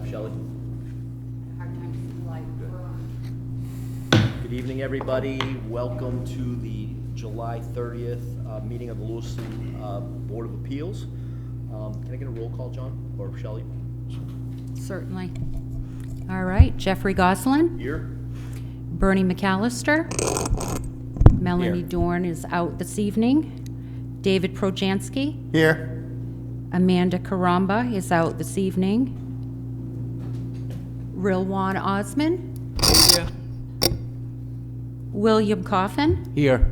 Shelley? Hard time to see the light. Good evening, everybody. Welcome to the July 30th meeting of the Lewiston Board of Appeals. Can I get a roll call, John, or Shelley? Certainly. All right, Jeffrey Goslin. Here. Bernie McAllister. Melanie Here. Dorn is out this evening. David Projansky. Here. Amanda Karamba is out this evening. Rilwan Osman. Here. William Coffin. Here.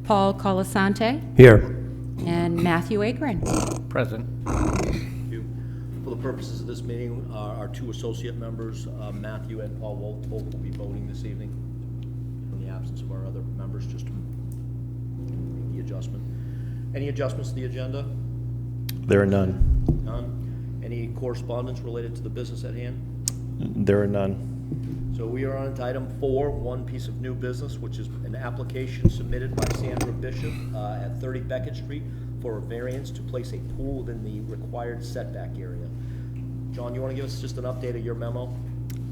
Paul Colasante. Here. And Matthew Agron. Present. Thank you. For the purposes of this meeting, our two associate members, Matthew and Paul Wolf, both will be voting this evening in the absence of our other members, just to make the adjustment. Any adjustments to the agenda? There are none. None. Any correspondence related to the business at hand? There are none. So we are on to item 4, one piece of new business, which is an application submitted by Sandra Bishop at 30 Beckett Street for a variance to place a pool within the required setback area. John, you want to give us just an update of your memo?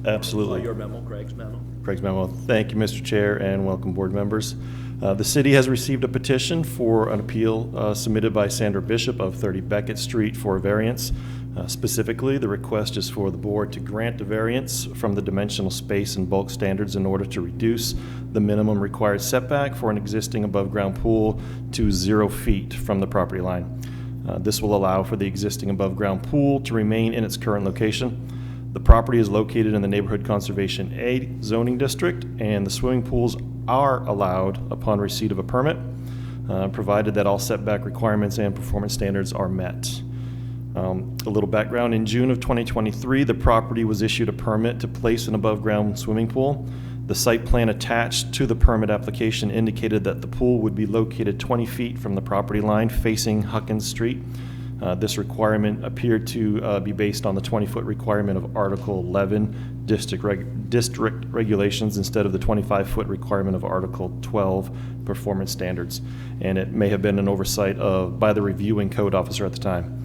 Absolutely. Your memo, Craig's memo. Craig's memo. Thank you, Mr. Chair, and welcome, board members. The city has received a petition for an appeal submitted by Sandra Bishop of 30 Beckett Street for a variance. Specifically, the request is for the board to grant a variance from the dimensional space and bulk standards in order to reduce the minimum required setback for an existing above-ground pool to 0 feet from the property line. This will allow for the existing above-ground pool to remain in its current location. The property is located in the Neighborhood Conservation A zoning district, and the swimming pools are allowed upon receipt of a permit, provided that all setback requirements and performance standards are met. A little background: in June of 2023, the property was issued a permit to place an above-ground swimming pool. The site plan attached to the permit application indicated that the pool would be located 20 feet from the property line facing Huckins Street. This requirement appeared to be based on the 20-foot requirement of Article 11 district regulations instead of the 25-foot requirement of Article 12 performance standards. And it may have been an oversight by the reviewing code officer at the time.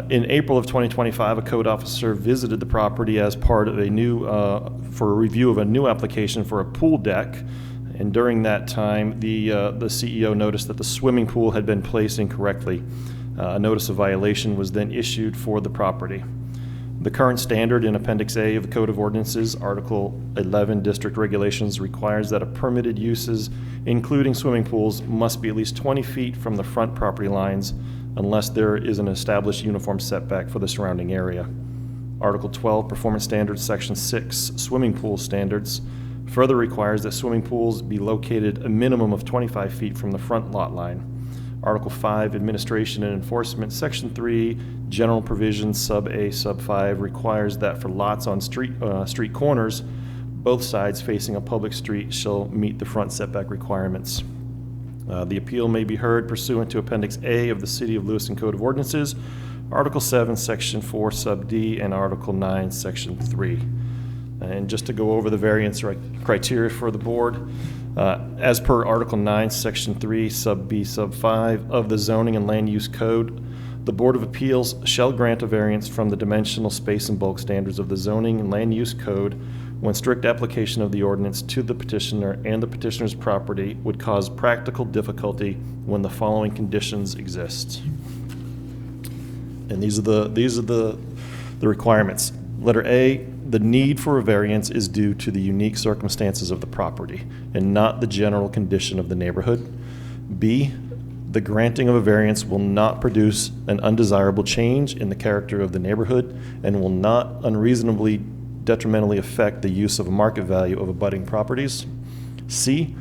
In April of 2025, a code officer visited the property as part of for a review of a new application for a pool deck. And during that time, the CEO noticed that the swimming pool had been placed incorrectly. A notice of violation was then issued for the property. The current standard in Appendix A of the Code of Ordinances, Article 11 District Regulations, requires that a permitted uses, including swimming pools, must be at least 20 feet from the front property lines unless there is an established uniform setback for the surrounding area. Article 12 Performance Standards, Section 6, Swimming Pool Standards, further requires that swimming pools be located a minimum of 25 feet from the front lot line. Article 5, Administration and Enforcement, Section 3, General Provisions, Sub A, Sub 5, requires that for lots on street corners, both sides facing a public street shall meet the front setback requirements. The appeal may be heard pursuant to Appendix A of the City of Lewiston Code of Ordinances, Article 7, Section 4, Sub D, and Article 9, Section 3. And just to go over the variance criteria for the board, as per Article 9, Section 3, Sub B, Sub 5 of the Zoning and Land Use Code, the Board of Appeals shall grant a variance from the dimensional space and bulk standards of the Zoning and Land Use Code when strict application of the ordinance to the petitioner and the petitioner's property would cause practical difficulty when the following conditions exist. And these are the requirements. Letter A, the need for a variance is due to the unique circumstances of the property and not the general condition of the neighborhood. B, the granting of a variance will not produce an undesirable change in the character of the neighborhood and will not unreasonably detrimentally affect the use of a market value of abutting properties. C,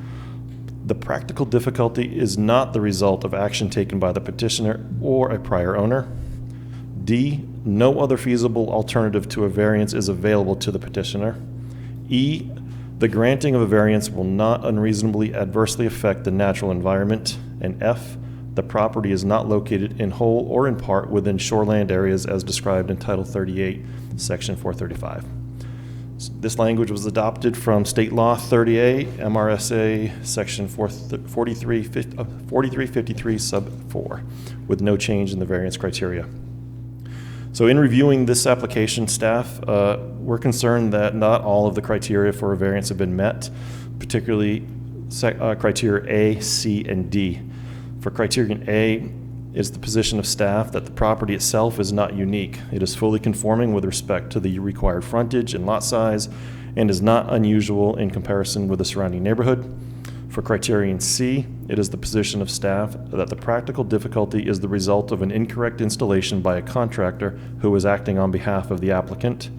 the practical difficulty is not the result of action taken by the petitioner or a prior owner. D, no other feasible alternative to a variance is available to the petitioner. E, the granting of a variance will not unreasonably adversely affect the natural environment. And F, the property is not located in whole or in part within shoreland areas as described in Title 38, Section 435. This language was adopted from State Law 30A, MRSA Section 4353 Sub 4, with no change in the variance criteria. So in reviewing this application, staff, we're concerned that not all of the criteria for a variance have been met, particularly criteria A, C, and D. For criterion A, it's the position of staff that the property itself is not unique. It is fully conforming with respect to the required frontage and lot size and is not unusual in comparison with the surrounding neighborhood. For criterion C, it is the position of staff that the practical difficulty is the result of an incorrect installation by a contractor who is acting on behalf of the applicant.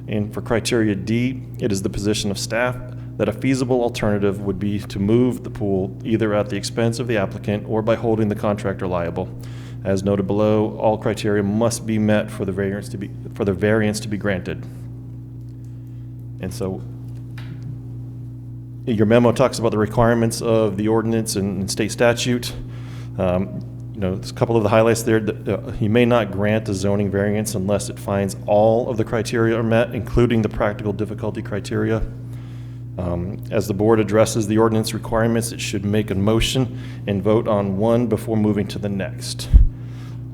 And for criteria D, it is the position of staff that a feasible alternative would be to move the pool either at the expense of the applicant or by holding the contractor liable. As noted below, all criteria must be met for the variance to be granted. And so your memo talks about the requirements of the ordinance and state statute. There's a couple of the highlights there. You may not grant a zoning variance unless it finds all of the criteria are met, including the practical difficulty criteria. As the board addresses the ordinance requirements, it should make a motion and vote on one before moving to the next.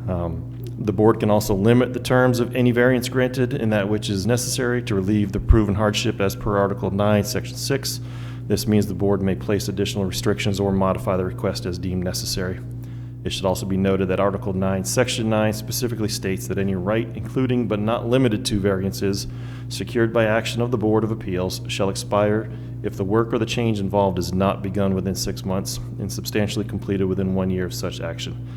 The board can also limit the terms of any variance granted in that which is necessary to relieve the proven hardship as per Article 9, Section 6. This means the board may place additional restrictions or modify the request as deemed necessary. It should also be noted that Article 9, Section 9 specifically states that any right, including but not limited to variances, secured by action of the Board of Appeals shall expire if the work or the change involved is not begun within 6 months and substantially completed within 1 year of such action.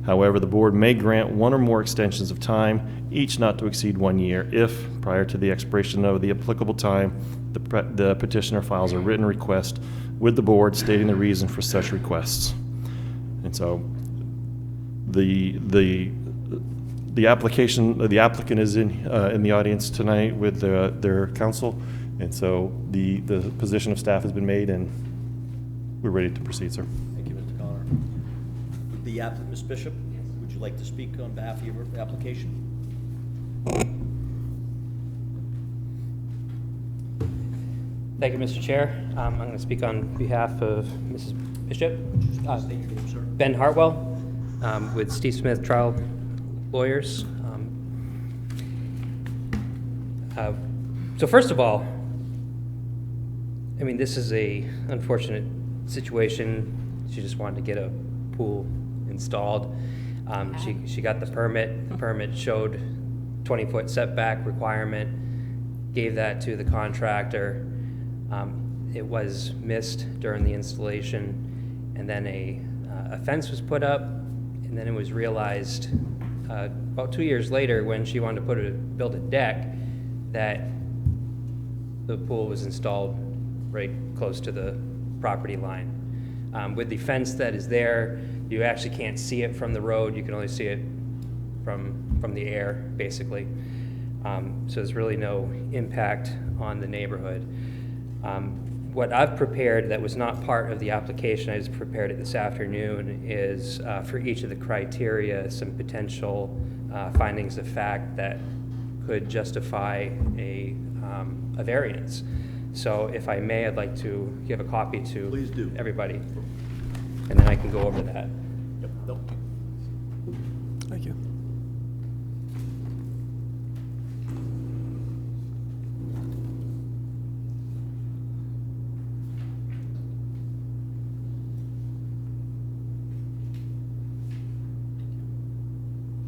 However, the board may grant one or more extensions of time, each not to exceed 1 year, if, prior to the expiration of the applicable time, the petitioner files a written request with the board stating the reason for such requests. And so the applicant is in the audience tonight with their counsel, and so the position of staff has been made, and we're ready to proceed, sir. Thank you, Mr. Connor. The applicant, Ms. Bishop, would you like to speak on behalf of your application? Thank you, Mr. Chair. I'm going to speak on behalf of Mrs. Bishop. State your name, sir. Ben Hartwell with Steve Smith Trial Lawyers. So first of all, I mean, this is a unfortunate situation. She just wanted to get a pool installed. She got the permit. The permit showed 20-foot setback requirement, gave that to the contractor. It was missed during the installation, and then a fence was put up, and then it was realized about 2 years later when she wanted to build a deck that the pool was installed right close to the property line. With the fence that is there, you actually can't see it from the road. You can only see it from the air, basically. So there's really no impact on the neighborhood. What I've prepared that was not part of the application, I just prepared it this afternoon, is for each of the criteria, some potential findings of fact that could justify a variance. So if I may, I'd like to give a copy to Please do. everybody, and then I can go over that. Yep. Nope. Thank you.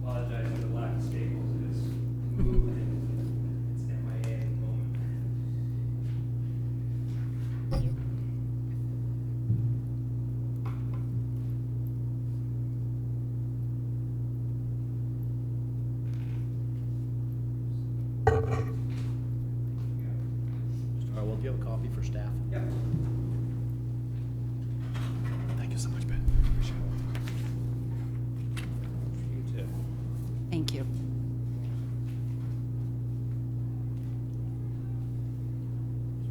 Apologize for the lack of staples. It is moving. It's MIA at the moment. Mr. Harwell, do you have a copy for staff? Yep. Thank you so much, Ben. Appreciate it. You too. Thank you.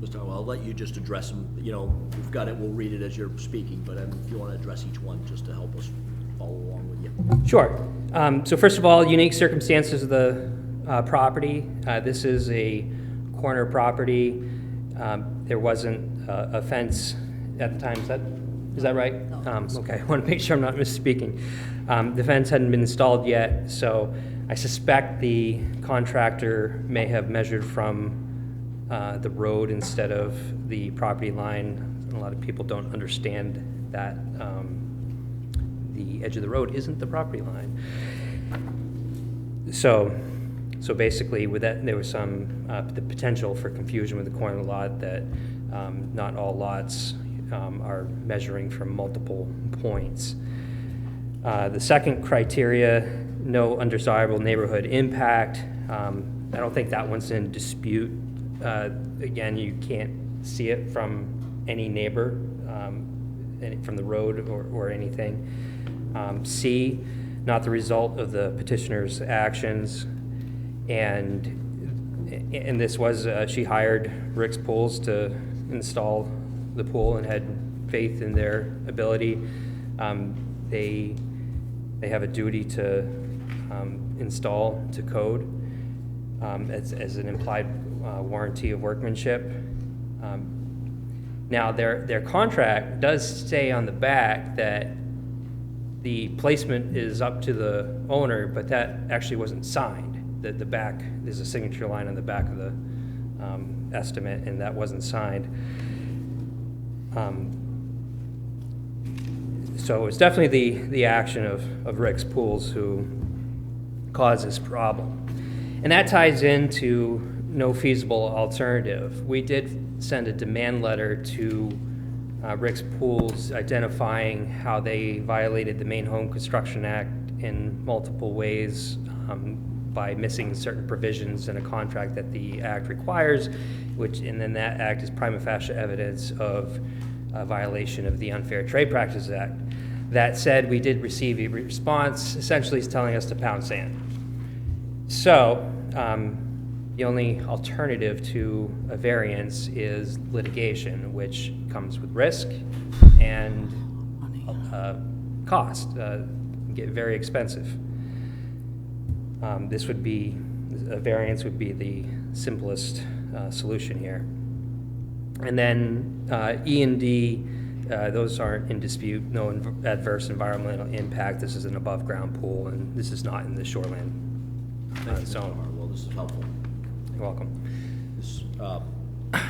Mr. Harwell, I'll let you just address them. You know, we've got it, we'll read it as you're speaking, but if you want to address each one, just to help us follow along with you. Sure. So first of all, unique circumstances of the property. This is a corner property. There wasn't a fence at the time. Is that right? Okay, I want to make sure I'm not misspeaking. The fence hadn't been installed yet, so I suspect the contractor may have measured from the road instead of the property line. A lot of people don't understand that the edge of the road isn't the property line. So basically, with that, there was some the potential for confusion with the corner lot that not all lots are measuring from multiple points. The second criteria, no undesirable neighborhood impact. I don't think that one's in dispute. Again, you can't see it from any neighbor, from the road or anything. C, not the result of the petitioner's actions. And this was, she hired Rick's Pools to install the pool and had faith in their ability. They have a duty to install to code as an implied warranty of workmanship. Now, their contract does say on the back that the placement is up to the owner, but that actually wasn't signed. The back, there's a signature line on the back of the estimate, and that wasn't signed. So it's definitely the action of Rick's Pools who caused this problem. And that ties into no feasible alternative. We did send a demand letter to Rick's Pools identifying how they violated the Maine Home Construction Act in multiple ways by missing certain provisions in a contract that the act requires, and then that act is prima facie evidence of a violation of the Unfair Trade Practices Act. That said, we did receive a response essentially telling us to pound sand. So the only alternative to a variance is litigation, which comes with risk and cost, get very expensive. This would be, a variance would be the simplest solution here. And then E and D, those aren't in dispute, no adverse environmental impact. This is an above ground pool, and this is not in the shoreline Thank you, Mr. zone. Harwell, this is helpful. You're welcome.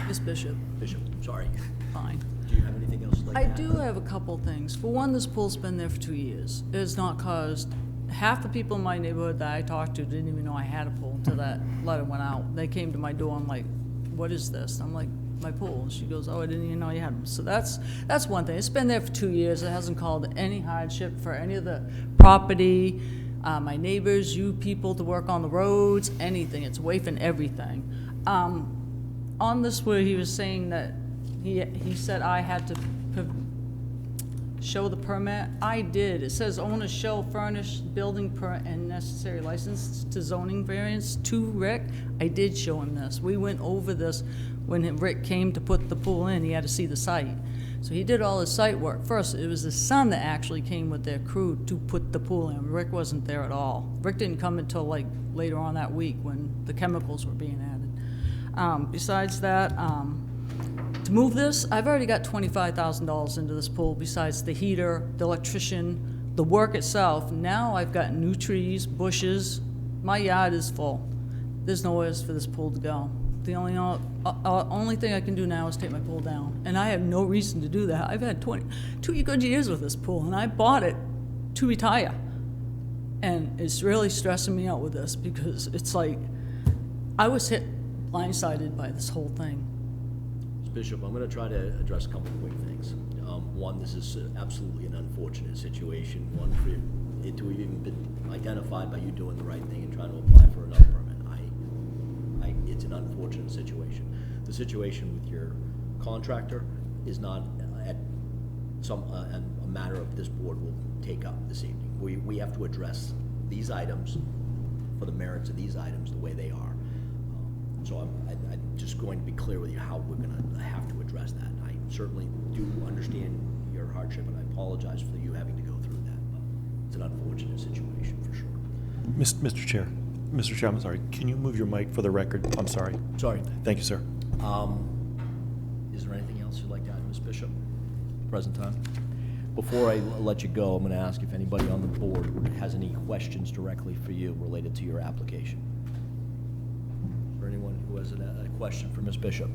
Ms. Bishop, Bishop, sorry. fine. Do you have anything else you'd like to I add? do have a couple things. For one, this pool's been there for 2 years. It has not caused, half the people in my neighborhood that I talked to didn't even know I had a pool until that letter went out. They came to my door, I'm like, what is this? I'm like, my pool. And she goes, oh, I didn't even know you had them. So that's one thing. It's been there for 2 years. It hasn't called any hardship for any of the property, my neighbors, you people to work on the roads, anything. It's waiving everything. On this where he was saying that he said I had to show the permit, I did. It says owner shall furnish building permit and necessary license to zoning variance to Rick. I did show him this. We went over this when Rick came to put the pool in. He had to see the site. So he did all his site work. First, it was his son that actually came with their crew to put the pool in. Rick wasn't there at all. Rick didn't come until like later on that week when the chemicals were being added. Besides that, to move this, I've already got $25,000 into this pool besides the heater, the electrician, the work itself. Now I've got new trees, bushes. My yard is full. There's nowhere for this pool to go. The only thing I can do now is take my pool down, and I have no reason to do that. I've had 2 good years with this pool, and I bought it to retire. And it's really stressing me out with this because it's like I was blindsided by this whole thing. Bishop, I'm going to try to address a couple of quick things. One, this is absolutely an unfortunate situation. One, for it to have even been identified by you doing the right thing and trying to apply for another permit. It's an unfortunate situation. The situation with your contractor is not a matter of this board will take up this evening. We have to address these items for the merits of these items the way they are. So I'm just going to be clear with you how we're going to have to address that. I certainly do understand your hardship, and I apologize for you having to go through that. But it's an unfortunate situation for sure. Mr. Chair, I'm sorry. Can you move your mic for the record? I'm sorry. Sorry. Thank you, sir. Is there anything else you'd like to add, Ms. Bishop? Present time. Before I let you go, I'm gonna ask if anybody on the board has any questions directly for you related to your application. Is there anyone who has a question for Ms. Bishop?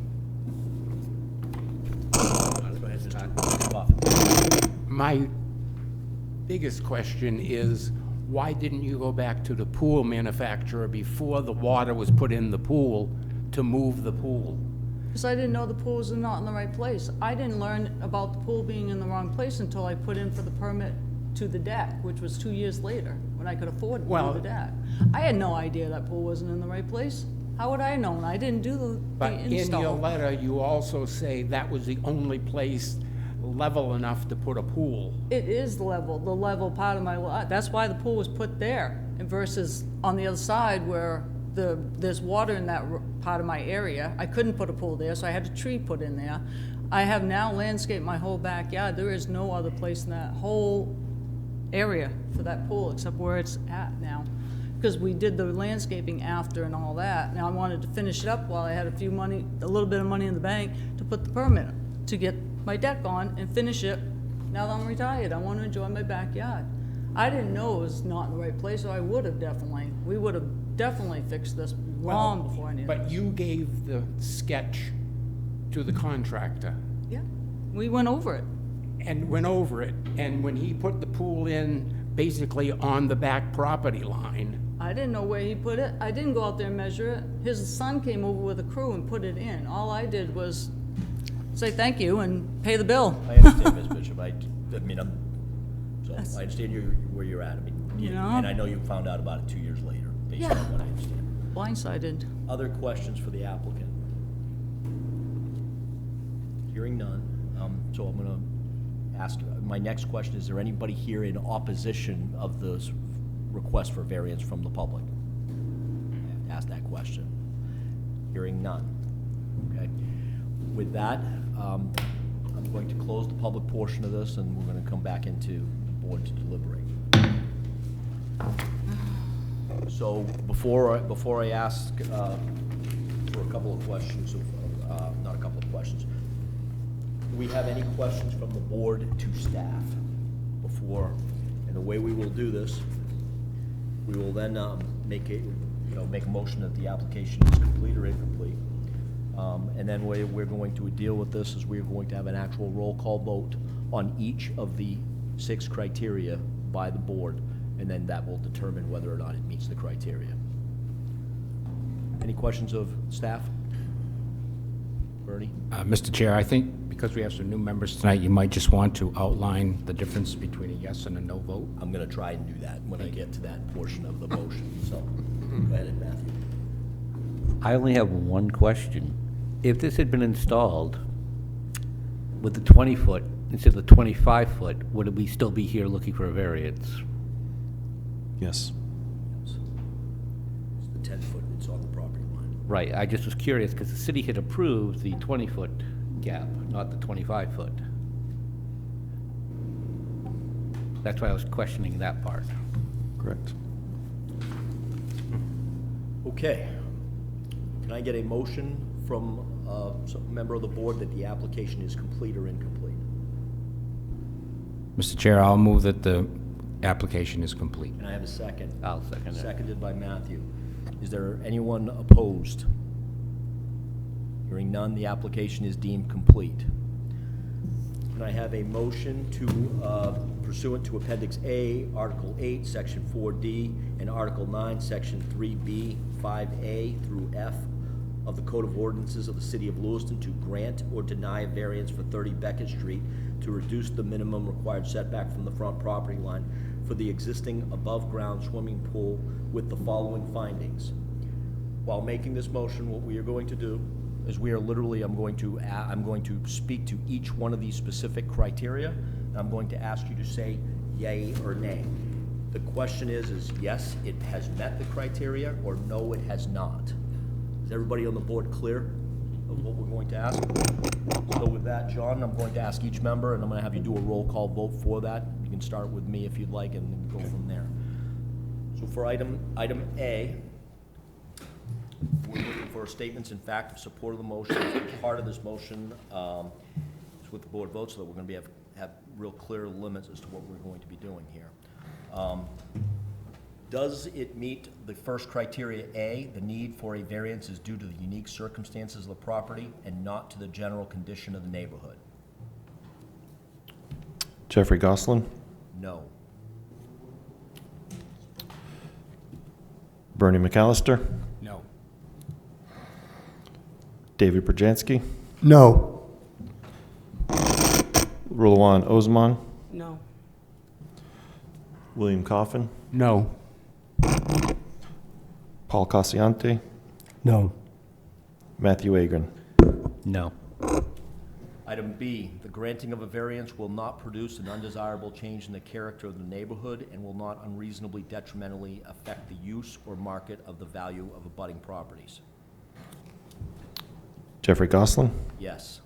Go ahead, Mr. Coffin. My biggest question is, why didn't you go back to the pool manufacturer before the water was put in the pool to move the pool? Because I didn't know the pool was not in the right place. I didn't learn about the pool being in the wrong place until I put in for the permit to the deck, which was 2 years later, when I could afford to do the deck. I had no idea that pool wasn't in the right place. How would I have known? I didn't do the But in your install. letter, you also say that was the only place level enough to put a pool. It is the level part of my lot. That's why the pool was put there, and versus on the other side where there's water in that part of my area. I couldn't put a pool there, so I had a tree put in there. I have now landscaped my whole backyard. There is no other place in that whole area for that pool except where it's at now. Because we did the landscaping after and all that. Now I wanted to finish it up while I had a little bit of money in the bank to put the permit, to get my deck on and finish it. Now that I'm retired, I want to enjoy my backyard. I didn't know it was not in the right place, so we would have definitely fixed this long before I needed it. But you gave the sketch to the contractor Yeah, we went over it. and went over it, and when he put the pool in basically on the back property line, I didn't know where he put it. I didn't go out there and measure it. His son came over with a crew and put it in. All I did was say thank you and pay the bill. I understand, Ms. Bishop. I understand where you're at. I mean, You know? and I know you found out about it 2 years later, based Yeah. on what I understand. Blindsided. Other questions for the applicant? Hearing none, so I'm gonna ask, my next question, is there anybody here in opposition of this request for variance from the public? I have to ask that question. Hearing none, okay? With that, I'm going to close the public portion of this, and we're gonna come back into the board to deliberate. So before I ask for a couple of questions, not a couple of questions, do we have any questions from the board to staff before? And the way we will do this, we will then make a motion that the application is complete or incomplete. And then we're going to deal with this as we're going to have an actual roll call vote on each of the 6 criteria by the board, and then that will determine whether or not it meets the criteria. Any questions of staff? Bernie? Mr. Chair, I think because we have some new members tonight, you might just want to outline the difference between a yes and a no vote. I'm gonna try and do that when I get to that portion of the motion, so, go ahead, Matthew. I only have one question. If this had been installed with the 20-foot instead of the 25-foot, would we still be here looking for a variance? Yes. It's the 10-foot, it's on the property line. Right, I just was curious because the city had approved the 20-foot gap, not the 25-foot. That's why I was questioning that part. Correct. Okay. Can I get a motion from some member of the board that the application is complete or incomplete? Mr. Chair, I'll move that the application is complete. Can I have a second? I'll second that. Seconded by Matthew. Is there anyone opposed? Hearing none, the application is deemed complete. Can I have a motion to, pursuant to Appendix A, Article 8, Section 4D, and Article 9, Section 3B, 5A through F of the Code of Ordinances of the City of Lewiston, to grant or deny a variance for 30 Beckett Street to reduce the minimum required setback from the front property line for the existing above-ground swimming pool with the following findings. While making this motion, what we are going to do is we are literally, I'm going to speak to each one of these specific criteria, and I'm going to ask you to say yay or nay. The question is yes, it has met the criteria, or no, it has not. Is everybody on the board clear of what we're going to ask? So with that, John, I'm going to ask each member, and I'm going to have you do a roll call vote for that. You can start with me if you'd like, and go from there. So for item A, we're looking for statements in fact of support of the motion. Part of this motion is with the board vote, so that we're going to have real clear limits as to what we're going to be doing here. Does it meet the first criteria, A, the need for a variance is due to the unique circumstances of the property and not to the general condition of the neighborhood? Jeffrey Goslin, No. Bernie McAllister, No. David Brzezinski, No. Rulawan Osman, No. William Coffin, No. Paul Casiante, No. Matthew Agron. No. Item B, the granting of a variance will not produce an undesirable change in the character of the neighborhood and will not unreasonably detrimentally affect the use or market of the value of abutting properties. Jeffrey Goslin, Yes.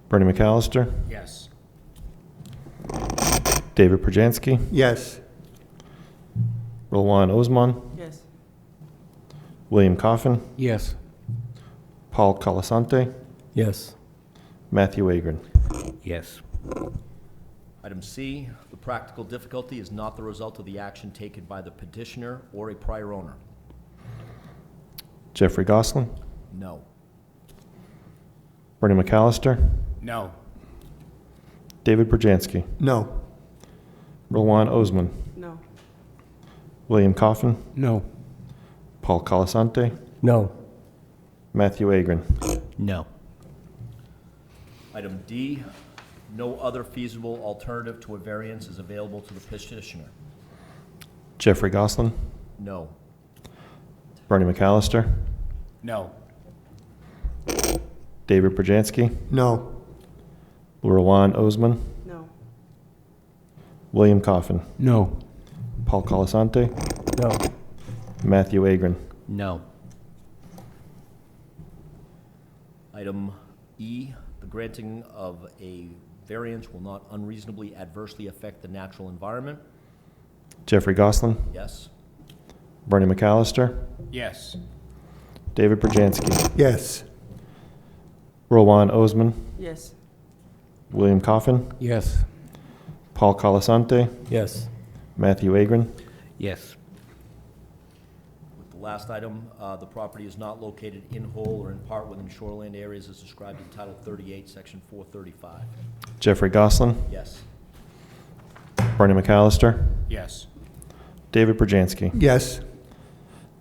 Bernie McAllister, Yes. David Brzezinski, Yes. Rulawan Osman, Yes. William Coffin, Yes. Paul Calisante, Yes. Matthew Agron. Yes. Item C, the practical difficulty is not the result of the action taken by the petitioner or a prior owner. Jeffrey Goslin, No. Bernie McAllister, No. David Brzezinski, No. Rulawan Osman, No. William Coffin, No. Paul Calisante, No. Matthew Agron. No. Item D, no other feasible alternative to a variance is available to the petitioner. Jeffrey Goslin, No. Bernie McAllister, No. David Brzezinski, No. Rulawan Osman, No. William Coffin, No. Paul Calisante, No. Matthew Agron. No. Item E, the granting of a variance will not unreasonably adversely affect the natural environment. Jeffrey Goslin, Yes. Bernie McAllister, Yes. David Brzezinski, Yes. Rulawan Osman, Yes. William Coffin, Yes. Paul Calisante, Yes. Matthew Agron. Yes. With the last item, the property is not located in whole or in part within shoreland areas as described in Title 38, Section 435. Jeffrey Goslin, Yes. Bernie McAllister, Yes. David Brzezinski, Yes.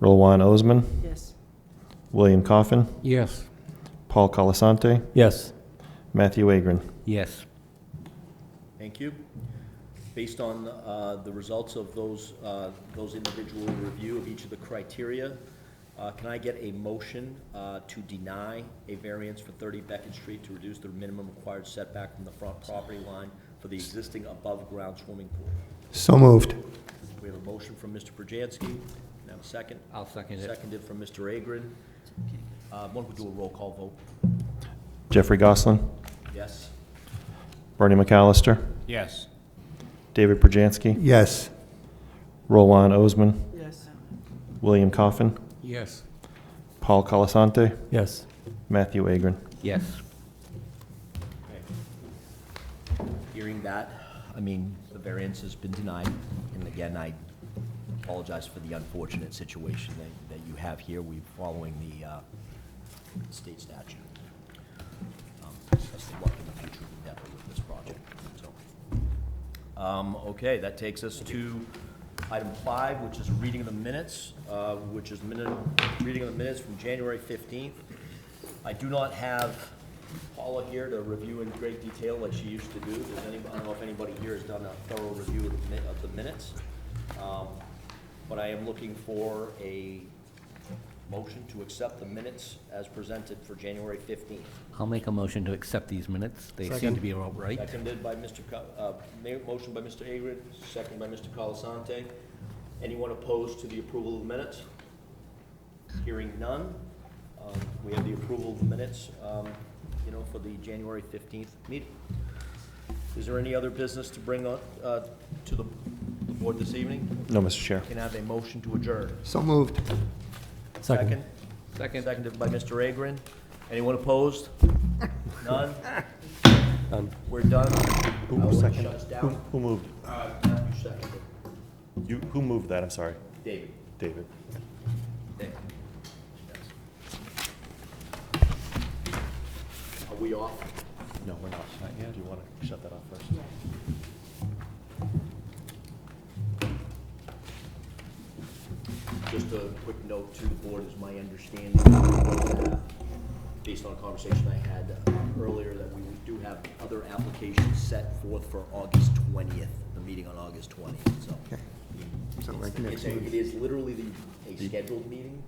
Rulawan Osman, Yes. William Coffin, Yes. Paul Calisante, Yes. Matthew Agron. Yes. Thank you. Based on the results of those individual review of each of the criteria, can I get a motion to deny a variance for 30 Beckett Street to reduce the minimum required setback from the front property line for the existing above-ground swimming pool? So moved. We have a motion from Mr. Brzezinski. Can I have a second? I'll second it. Seconded from Mr. Agron. Why don't we do a roll call vote? Jeffrey Goslin, Yes? Bernie McAllister, Yes. David Brzezinski, Yes. Rulawan Osman, Yes. William Coffin, Yes. Paul Calisante, Yes. Matthew Agron. Yes. Okay. Hearing that, I mean, the variance has been denied, and again, I apologize for the unfortunate situation that you have here. We're following the state statute. Best of luck in the future endeavor with this project, so. Okay, that takes us to item 5, which is a reading of the minutes, which is reading of the minutes from January 15th. I do not have Paula here to review in great detail like she used to do. I don't know if anybody here has done a thorough review of the minutes. But I am looking for a motion to accept the minutes as presented for January 15th. I'll make a motion to accept these minutes. They seem Second. to be all right. Seconded by motion by Mr. Agron, second by Mr. Calisante. Anyone opposed to the approval of the minutes? Hearing none, we have the approval of the minutes, for the January 15th meeting. Is there any other business to bring on, to the board this evening? No, Mr. Chair. Can I have a motion to adjourn? So moved. Second. Second. Seconded by Mr. Agron. Anyone opposed? None? Done. We're done. Who I will seconded? shut us down. Who moved? You seconded. Who moved that? I'm sorry. David. David. David. Are we off? No, we're not. Not yet. Do you want to shut that off first? Just a quick note to the board, is my understanding, that, based on a conversation I had earlier, that we do have other applications set forth for August 20th, the meeting on August 20th, so. Okay. So like It's next a- week. It is literally a scheduled meeting,